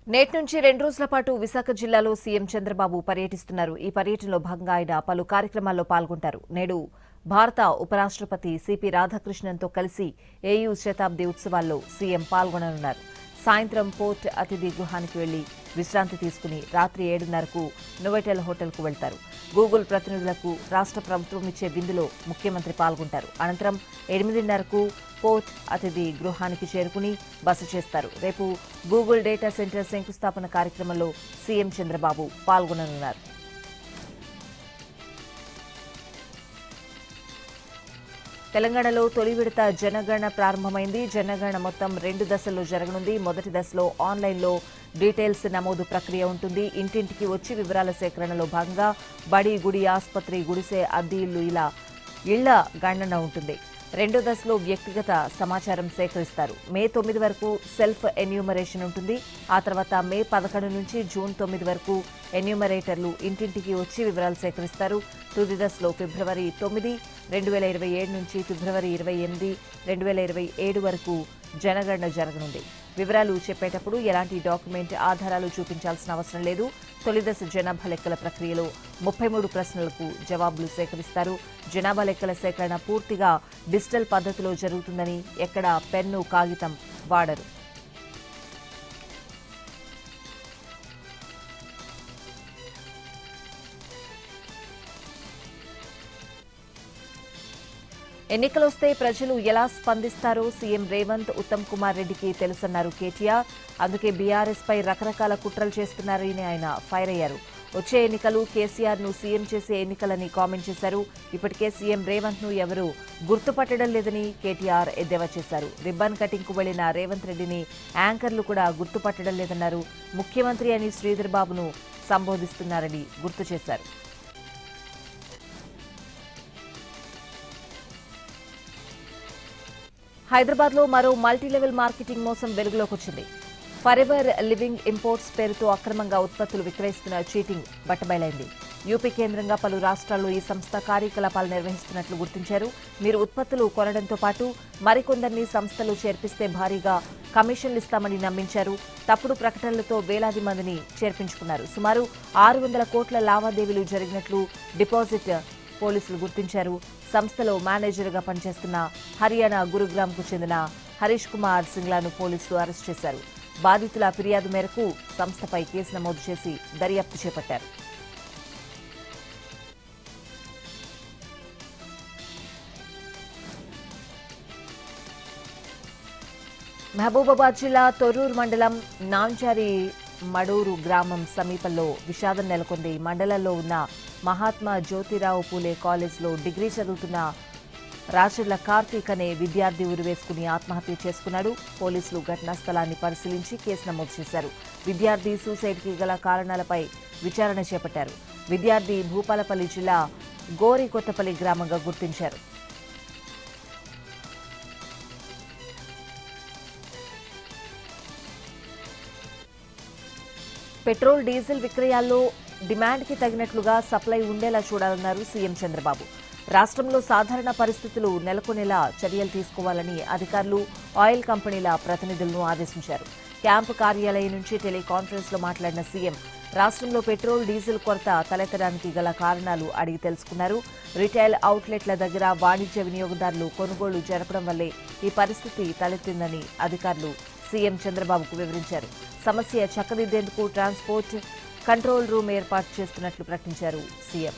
నేటి నుంచి 2 రోజుల పాటు విశాఖ జిల్లాలో సీఎం చంద్రబాబు పర్యటిస్తున్నారు. ఈ పర్యటనలో భాగంగా ఆయన పలు కార్యక్రమాల్లో పాల్గొంటారు. నేడు భారత ఉపరాష్ట్రపతి సిపి రాధాకృష్ణన్తో కలిసి ఏయూ శతాబ్ది ఉత్సవాల్లో సీఎం పాల్గొననున్నారు. సాయంత్రం పోర్ట్ అతిథి గృహానికి వెళ్లి విశ్రాంతి తీసుకుని రాత్రి 7:30కు నోవెటెల్ హోటల్కు వెళ్తారు. గూగుల్ ప్రతినిధులకు రాష్ట్ర ప్రభుత్వం ఇచ్చే విందులో ముఖ్యమంత్రి పాల్గొంటారు. అనంతరం 8:30కు పోర్ట్ అతిథి గృహానికి చేరుకుని బస చేస్తారు. రేపు గూగుల్ డేటా సెంటర్ శంకుస్థాపన కార్యక్రమంలో సీఎం చంద్రబాబు పాల్గొననున్నారు. తెలంగాణలో తొలి విడత జనగణన ప్రారంభమైంది. జనగణన మొత్తం 2 దశల్లో జరగనుంది. మొదటి దశలో ఆన్లైన్లో డీటెయిల్స్ నమోదు ప్రక్రియ ఉంటుంది. ఇంటింటికి వచ్చి వివరాల సేకరణలో భాగంగా బడి, గుడి, ఆసుపత్రి, గుడిసె, అద్దె ఇల్లు ఇలా ఇళ్ల గణన ఉంటుంది. రెండో దశలో వ్యక్తిగత సమాచారం సేకరిస్తారు. మే 9 వరకు సెల్ఫ్ ఎన్యూమరేషన్ ఉంటుంది. ఆ తర్వాత మే 11 నుంచి జూన్ 9 వరకు ఎన్యూమరేటర్లు ఇంటింటికి వచ్చి వివరాలు సేకరిస్తారు. తుది దశలో ఫిబ్రవరి 9, 2027 నుంచి ఫిబ్రవరి 28, 2027 వరకు జనగణన జరగనుంది. వివరాలు చెప్పేటప్పుడు ఎలాంటి డాక్యుమెంట్ ఆధారాలు చూపించాల్సిన అవసరం లేదు. తొలి దశ జనాభా లెక్కల ప్రక్రియలో 33 ప్రశ్నలకు జవాబులు సేకరిస్తారు. జనాభా లెక్కల సేకరణ పూర్తిగా డిజిటల్ పద్ధతిలో జరుగుతుందని ఎక్కడ పెన్ను, కాగితం వాడరు. ఎన్నికలొస్తే ప్రజలు ఎలా స్పందిస్తారో సీఎం రేవంత్, ఉత్తమ్ కుమార్ రెడ్డికి తెలుసన్నారు కేటీఆర్. అందుకే బీఆర్ఎస్ పై రకరకాల కుట్రలు చేస్తున్నారని ఆయన ఫైర్ అయ్యారు. వచ్చే ఎన్నికలు కేసీఆర్ ను సీఎం చేసే ఎన్నికలని కామెంట్ చేశారు. ఇప్పటికే సీఎం రేవంత్ ను ఎవరూ గుర్తుపట్టడం లేదని కేటీఆర్ ఎద్దేవా చేశారు. రిబ్బన్ కటింగ్ కు వెళ్లిన రేవంత్ రెడ్డిని యాంకర్లు కూడా గుర్తుపట్టడం లేదన్నారు. ముఖ్యమంత్రి అని శ్రీధర్ బాబును సంబోధిస్తున్నారని గుర్తు చేశారు. హైదరాబాద్లో మరో మల్టీలెవెల్ మార్కెటింగ్ మోసం వెలుగులోకి వచ్చింది. ఫరెవర్ లివింగ్ ఇంపోర్ట్స్ పేరుతో అక్రమంగా ఉత్పత్తులు విక్రయిస్తున్న చీటింగ్ బట్టబయలైంది. యూపీ కేంద్రంగా పలు రాష్ట్రాల్లో ఈ సంస్థ కార్యకలాపాలు నిర్వహిస్తున్నట్లు గుర్తించారు. మీరు ఉత్పత్తులు కొనడంతో పాటు మరికొందరిని సంస్థలు చేర్పిస్తే భారీగా కమిషన్లు ఇస్తామని నమ్మించారు. తప్పుడు ప్రకటనలతో వేలాది మందిని చేర్పించుకున్నారు. సుమారు 600 కోట్ల లావాదేవీలు జరిగినట్లు డిపాజిట్ పోలీసులు గుర్తించారు. సంస్థలో మేనేజర్గా పనిచేస్తున్న హర్యానా గురుగ్రామ్కు చెందిన హరీష్ కుమార్ సింగ్లాను పోలీసులు అరెస్ట్ చేశారు. బాధితుల ఫిర్యాదు మేరకు సంస్థపై కేసు నమోదు చేసి దర్యాప్తు చేపట్టారు. మహబూబాబాద్ జిల్లా తొర్రూరు మండలం నాంచారి మడూరు గ్రామం సమీపంలో విషాదం నెలకొంది. మండలంలో ఉన్న మహాత్మా జ్యోతిరావు పూలే కాలేజ్లో డిగ్రీ చదువుతున్న రాచర్ల కార్తీక్ అనే విద్యార్థి ఉరివేసుకుని ఆత్మహత్య చేసుకున్నాడు. పోలీసులు ఘటనా స్థలాన్ని పరిశీలించి కేసు నమోదు చేశారు. విద్యార్థి సూసైడ్కి గల కారణాలపై విచారణ చేపట్టారు. విద్యార్థి భూపాలపల్లి జిల్లా గోరికొత్తపల్లి గ్రామంగా గుర్తించారు. పెట్రోల్, డీజిల్ విక్రయాల్లో డిమాండ్కి తగినట్లుగా సప్లై ఉండేలా చూడాలన్నారు సీఎం చంద్రబాబు. రాష్ట్రంలో సాధారణ పరిస్థితులు నెలకొనేలా చర్యలు తీసుకోవాలని అధికారులు, ఆయిల్ కంపెనీల ప్రతినిధులను ఆదేశించారు. క్యాంపు కార్యాలయం నుంచి టెలికాన్ఫరెన్స్లో మాట్లాడిన సీఎం రాష్ట్రంలో పెట్రోల్, డీజిల్ కొరత తలెత్తడానికి గల కారణాలు అడిగి తెలుసుకున్నారు. రిటైల్ అవుట్లెట్ల దగ్గర వాణిజ్య వినియోగదారులు కొనుగోలు జరపడం వల్లే ఈ పరిస్థితి తలెత్తిందని అధికారులు సీఎం చంద్రబాబుకు వివరించారు. సమస్య చక్కదిద్దేందుకు ట్రాన్స్పోర్ట్ కంట్రోల్ రూమ్ ఏర్పాటు చేస్తున్నట్లు ప్రకటించారు సీఎం.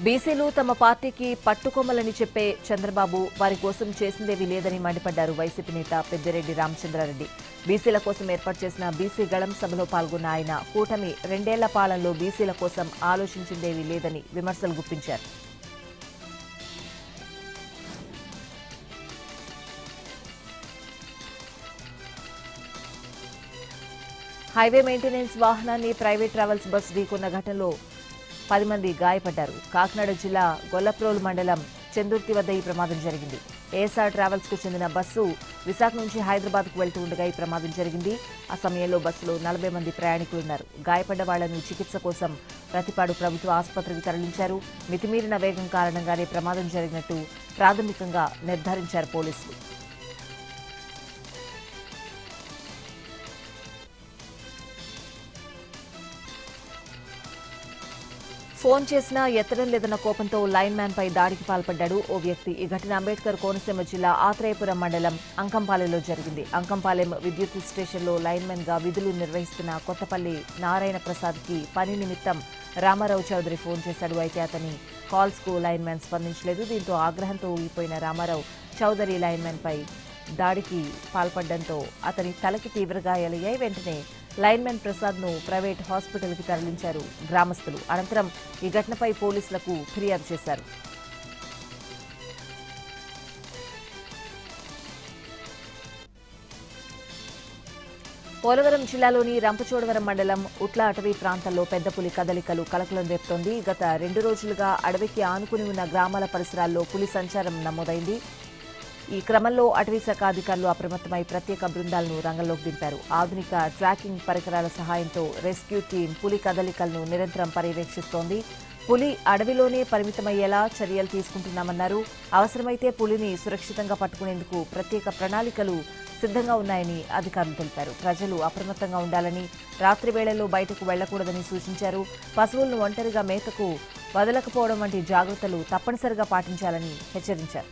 బీసీలు తమ పార్టీకి పట్టుకొమ్మలని చెప్పే చంద్రబాబు వారి కోసం చేసిందేవీ లేదని మండిపడ్డారు వైసీపీ నేత పెద్దిరెడ్డి రామచంద్రారెడ్డి. బీసీల కోసం ఏర్పాటు చేసిన బీసీ గళం సభలో పాల్గొన్న ఆయన కూటమి 2 ఏళ్ల పాలనలో బీసీల కోసం ఆలోచించిందేవీ లేదని విమర్శలు గుప్పించారు. హైవే మెయింటెనెన్స్ వాహనాన్ని ప్రైవేట్ ట్రావెల్స్ బస్ ఢీకొన్న ఘటనలో 10 మంది గాయపడ్డారు. కాకినాడ జిల్లా గొల్లప్రోలు మండలం చెందుర్తి వద్ద ఈ ప్రమాదం జరిగింది. ఏఎస్ఆర్ ట్రావెల్స్ కు చెందిన బస్సు విశాఖ నుంచి హైదరాబాద్కు వెళ్తూ ఉండగా ఈ ప్రమాదం జరిగింది. ఆ సమయంలో బస్సులో 40 మంది ప్రయాణికులున్నారు. గాయపడ్డ వాళ్లను చికిత్స కోసం ప్రతిపాడు ప్రభుత్వ ఆసుపత్రికి తరలించారు. మితిమీరిన వేగం కారణంగానే ప్రమాదం జరిగినట్టు ప్రాథమికంగా నిర్ధారించారు పోలీసులు. ఫోన్ చేసినా ఎత్తడం లేదన్న కోపంతో లైన్ మ్యాన్ పై దాడికి పాల్పడ్డాడు ఓ వ్యక్తి. ఈ ఘటన అంబేద్కర్ కోనసీమ జిల్లా ఆత్రేయపురం మండలం అంకంపాలెంలో జరిగింది. అంకంపాలెం విద్యుత్ స్టేషన్లో లైన్ మ్యాన్ గా విధులు నిర్వహిస్తున్న కొత్తపల్లి నారాయణ ప్రసాద్ కి పని నిమిత్తం రామారావు చౌదరి ఫోన్ చేశాడు. అయితే అతని కాల్స్ కు లైన్ మ్యాన్ స్పందించలేదు. దీంతో ఆగ్రహంతో ఊగిపోయిన రామారావు చౌదరి లైన్ మ్యాన్ పై దాడికి పాల్పడడంతో అతని తలకి తీవ్ర గాయాలయ్యాయి. వెంటనే లైన్మెన్ ప్రసాద్ ను ప్రైవేట్ హాస్పిటల్కి తరలించారు గ్రామస్తులు. అనంతరం ఈ ఘటనపై పోలీసులకు ఫిర్యాదు చేశారు. పోలవరం జిల్లాలోని రంపచోడవరం మండలం ఉట్ల అటవీ ప్రాంతంలో పెద్ద పులి కదలికలు కలకలం రేపుతోంది. గత 2 రోజులుగా అడవికి ఆనుకుని ఉన్న గ్రామాల పరిసరాల్లో పులి సంచారం నమోదైంది. ఈ క్రమంలో అటవీశాఖ అధికారులు అప్రమత్తమై ప్రత్యేక బృందాలను రంగంలోకి దింపారు. ఆధునిక ట్రాకింగ్ పరికరాల సహాయంతో రెస్క్యూ టీం పులి కదలికలను నిరంతరం పర్యవేక్షిస్తోంది. పులి అడవిలోనే పరిమితమయ్యేలా చర్యలు తీసుకుంటున్నామన్నారు. అవసరమైతే పులిని సురక్షితంగా పట్టుకునేందుకు ప్రత్యేక ప్రణాళికలు సిద్ధంగా ఉన్నాయని అధికారులు తెలిపారు. ప్రజలు అప్రమత్తంగా ఉండాలని, రాత్రి వేళల్లో బయటకు వెళ్లకూడదని సూచించారు. పశువులను ఒంటరిగా మేతకు వదలకపోవడం వంటి జాగ్రత్తలు తప్పనిసరిగా పాటించాలని హెచ్చరించారు.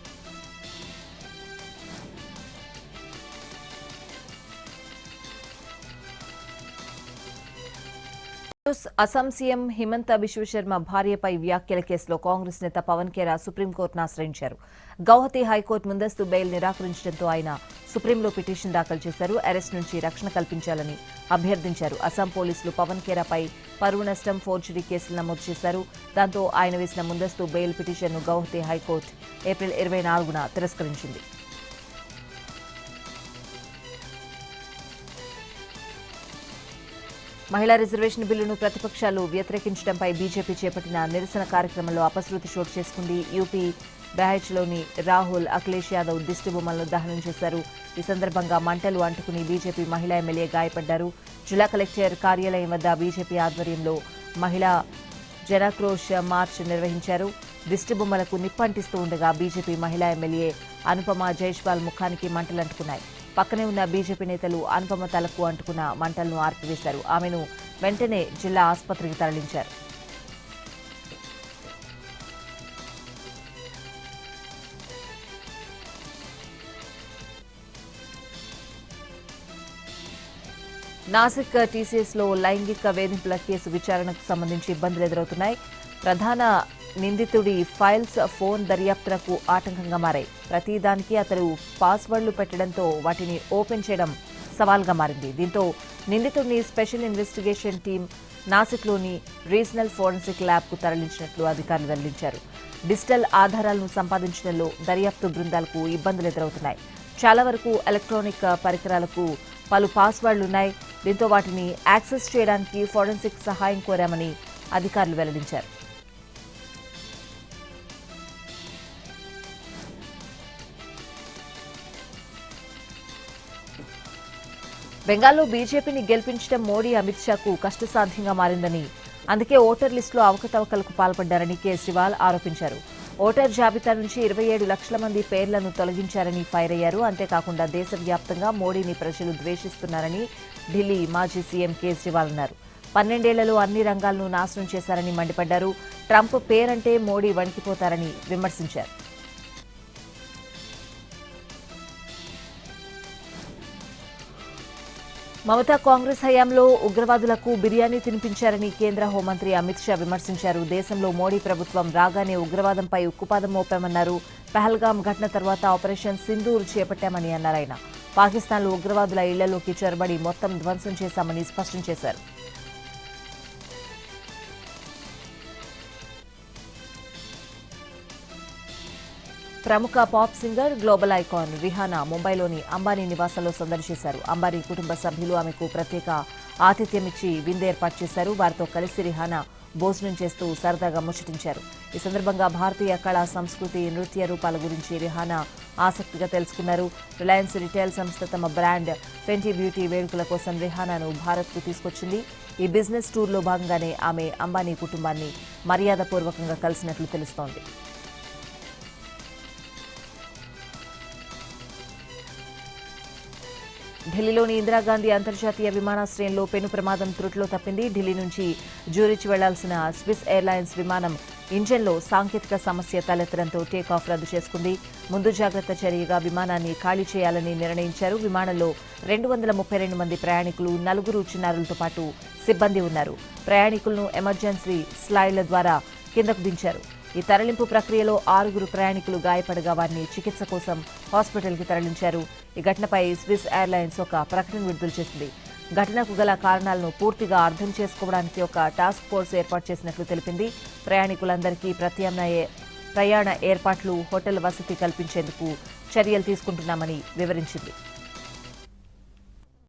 అస్సాం సీఎం హిమంత బిశ్వశర్మ భార్యపై వ్యాఖ్యల కేసులో కాంగ్రెస్ నేత పవన్ ఖేరా సుప్రీంకోర్టును ఆశ్రయించారు. గౌహతి హైకోర్టు ముందస్తు బెయిల్ నిరాకరించడంతో ఆయన సుప్రీంలో పిటిషన్ దాఖలు చేశారు. అరెస్ట్ నుంచి రక్షణ కల్పించాలని అభ్యర్థించారు. అస్సాం పోలీసులు పవన్ ఖేరాపై పరువు నష్టం, ఫోర్జరీ కేసులు నమోదు చేశారు. దాంతో ఆయన వేసిన ముందస్తు బెయిల్ పిటిషన్ను గౌహతి హైకోర్టు ఏప్రిల్ 24న తిరస్కరించింది. మహిళా రిజర్వేషన్ బిల్లును ప్రతిపక్షాలు వ్యతిరేకించడంపై బీజేపీ చేపట్టిన నిరసన కార్యక్రమంలో అపశృతి చోటు చేసుకుంది. యూపీ బెహాచ్లోని రాహుల్, అఖిలేష్ యాదవ్ దిష్టిబొమ్మలను దహనం చేశారు. ఈ సందర్భంగా మంటలు అంటుకుని బీజేపీ మహిళా ఎమ్మెల్యే గాయపడ్డారు. జిల్లా కలెక్టర్ కార్యాలయం వద్ద బీజేపీ ఆధ్వర్యంలో మహిళా జనాక్రోశ్ మార్చ్ నిర్వహించారు. దిష్టిబొమ్మలకు నిప్పంటిస్తూ ఉండగా బీజేపీ మహిళా ఎమ్మెల్యే అనుపమ జైష్వాల్ ముఖానికి మంటలంటుకున్నాయి. పక్కనే ఉన్న బీజేపీ నేతలు అనుపమ తలకు అంటుకున్న మంటలను ఆర్పివేశారు. ఆమెను వెంటనే జిల్లా ఆసుపత్రికి తరలించారు. నాసిక్ టీసీఎస్లో లైంగిక వేధింపుల కేసు విచారణకు సంబంధించి ఇబ్బందులు ఎదురవుతున్నాయి. ప్రధాన నిందితుడి ఫైల్స్ ఫోన్ దర్యాప్తులకు ఆటంకంగా మారాయి. ప్రతిదానికి అతడు పాస్వర్డ్లు పెట్టడంతో వాటిని ఓపెన్ చేయడం సవాల్గా మారింది. దీంతో నిందితుడిని స్పెషల్ ఇన్వెస్టిగేషన్ టీం నాసిక్లోని రీజనల్ ఫోరెన్సిక్ ల్యాబ్కు తరలించినట్లు అధికారులు వెల్లడించారు. డిజిటల్ ఆధారాలను సంపాదించడంలో దర్యాప్తు బృందాలకు ఇబ్బందులు ఎదురవుతున్నాయి. చాలా వరకు ఎలక్ట్రానిక్ పరికరాలకు పలు పాస్వర్డ్లున్నాయి. దీంతో వాటిని యాక్సెస్ చేయడానికి ఫోరెన్సిక్ సహాయం కోరామని అధికారులు వెల్లడించారు. బెంగాల్లో బీజేపీని గెలిపించడం మోడీ, అమిత్ షాకు కష్టసాధ్యంగా మారిందని, అందుకే ఓటర్ లిస్టులో అవకతవకలకు పాల్పడ్డారని కేజ్రీవాల్ ఆరోపించారు. ఓటర్ జాబితా నుంచి 27 లక్షల మంది పేర్లను తొలగించారని ఫైర్ అయ్యారు. అంతేకాకుండా దేశవ్యాప్తంగా మోడీని ప్రజలు ద్వేషిస్తున్నారని ఢిల్లీ మాజీ సీఎం కేజ్రీవాల్ అన్నారు. 12 ఏళ్లలో అన్ని రంగాలను నాశనం చేశారని మండిపడ్డారు. ట్రంప్ పేరంటే మోడీ వణికిపోతారని విమర్శించారు. మమతా కాంగ్రెస్ హయాంలో ఉగ్రవాదులకు బిర్యానీ తినిపించారని కేంద్ర హోంమంత్రి అమిత్ షా విమర్శించారు. దేశంలో మోడీ ప్రభుత్వం రాగానే ఉగ్రవాదంపై ఉక్కుపాదం మోపామన్నారు. పహల్గాం ఘటన తర్వాత ఆపరేషన్ సింధూర్ చేపట్టామని అన్నారు ఆయన. పాకిస్తాన్లో ఉగ్రవాదుల ఇళ్లలోకి చొరబడి మొత్తం ధ్వంసం చేశామని స్పష్టం చేశారు. ప్రముఖ pop singer, global icon Rihana ముంబైలోని అంబానీ నివాసంలో సందడి చేశారు. అంబానీ కుటుంబ సభ్యులు ఆమెకు ప్రత్యేక ఆతిథ్యం ఇచ్చి విందు ఏర్పాటు చేశారు. వారితో కలిసి రిహానా భోజనం చేస్తూ సరదాగా ముచ్చటించారు. ఈ సందర్భంగా భారతీయ కళా సంస్కృతి నృత్య రూపాల గురించి రిహానా ఆసక్తిగా తెలుసుకున్నారు. రిలయన్స్ రిటైల్ సంస్థ తమ బ్రాండ్ ఫెంటీ బ్యూటీ వేడుకల కోసం రిహానాను భారత్కు తీసుకొచ్చింది. ఈ బిజినెస్ టూర్లో భాగంగానే ఆమె అంబానీ కుటుంబాన్ని మర్యాదపూర్వకంగా కలిసినట్లు తెలుస్తోంది. ఢిల్లీలోని ఇందిరాగాంధీ అంతర్జాతీయ విమానాశ్రయంలో పెను ప్రమాదం త్రుటిలో తప్పింది. ఢిల్లీ నుంచి జ్యూరిచ్ వెళ్లాల్సిన స్విస్ ఎయిర్లైన్స్ విమానం ఇంజన్లో సాంకేతిక సమస్య తలెత్తడంతో టేకాఫ్ రద్దు చేసుకుంది. ముందు జాగ్రత్త చర్యగా విమానాన్ని ఖాళీ చేయాలని నిర్ణయించారు. విమానంలో 232 మంది ప్రయాణికులు, 4 చిన్నారులతో పాటు సిబ్బంది ఉన్నారు. ప్రయాణికులను ఎమర్జెన్సీ స్లైడ్ల ద్వారా కిందకు దించారు. ఈ తరలింపు ప్రక్రియలో 6 ప్రయాణికులు గాయపడగా వారిని చికిత్స కోసం హాస్పిటల్కి తరలించారు. ఈ ఘటనపై స్విస్ ఎయిర్లైన్స్ ఒక ప్రకటన విడుదల చేసింది. ఘటనకు గల కారణాలను పూర్తిగా అర్థం చేసుకోవడానికి ఒక టాస్క్ ఫోర్స్ ఏర్పాటు చేసినట్లు తెలిపింది. ప్రయాణికులందరికీ ప్రయాణ ఏర్పాట్లు, హోటల్ వసతి కల్పించేందుకు చర్యలు తీసుకుంటున్నామని వివరించింది.